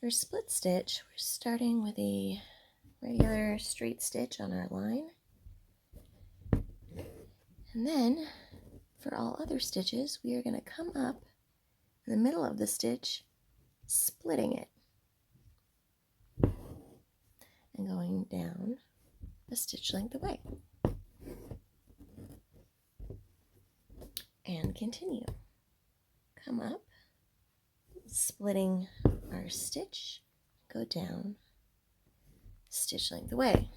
For split stitch, we're starting with a regular straight stitch on our line. And then, for all other stitches, we are going to come up in the middle of the stitch, splitting it, and going down a stitch length away. And continue. Come up, splitting our stitch, go down, stitch length away.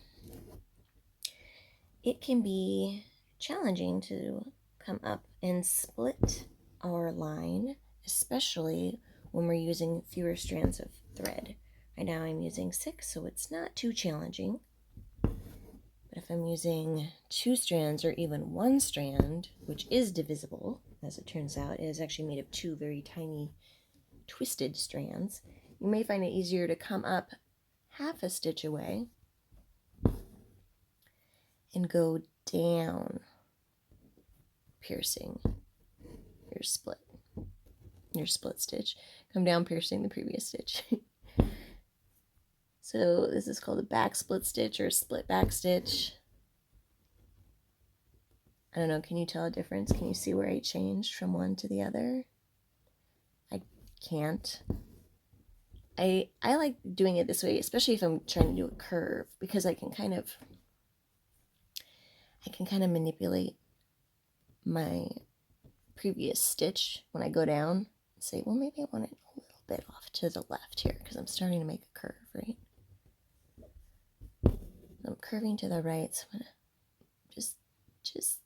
It can be challenging to come up and split our line, especially when we're using fewer strands of thread. Right now I'm using 6, so it's not too challenging. But if I'm using 2 strands or even 1 strand, which is divisible, as it turns out, it is actually made of 2 very tiny twisted strands, you may find it easier to come up half a stitch away and go down, piercing your split stitch. Come down, piercing the previous stitch. So this is called a back split stitch or a split back stitch. I don't know, can you tell a difference? Can you see where I changed from one to the other? I can't. I like doing it this way, especially if I'm trying to do a curve, because I can kind of manipulate my previous stitch when I go down and say, well, maybe I want it a little bit off to the left here because I'm starting to make a curve, right? I'm curving to the right, so I'm gonna just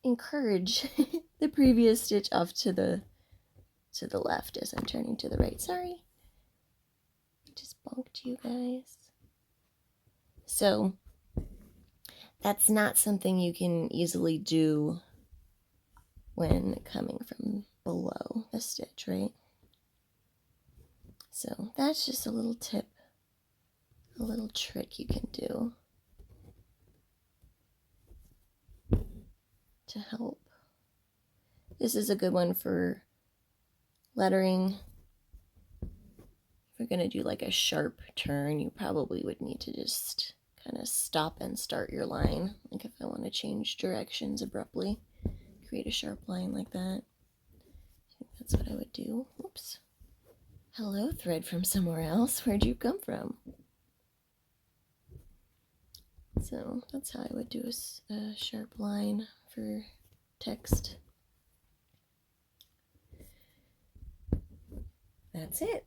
encourage the previous stitch off to the left as I'm turning to the right. Sorry, just bonked you guys. So that's not something you can easily do when coming from below the stitch, right? So that's just a little tip, a little trick you can do to help. This is a good one for lettering. If you're going to do like a sharp turn, you probably would need to just kind of stop and start your line. Like if I want to change directions abruptly, create a sharp line like that. I think that's what I would do. Oops. Hello, thread from somewhere else. Where'd you come from? So that's how I would do a sharp line for text. That's it.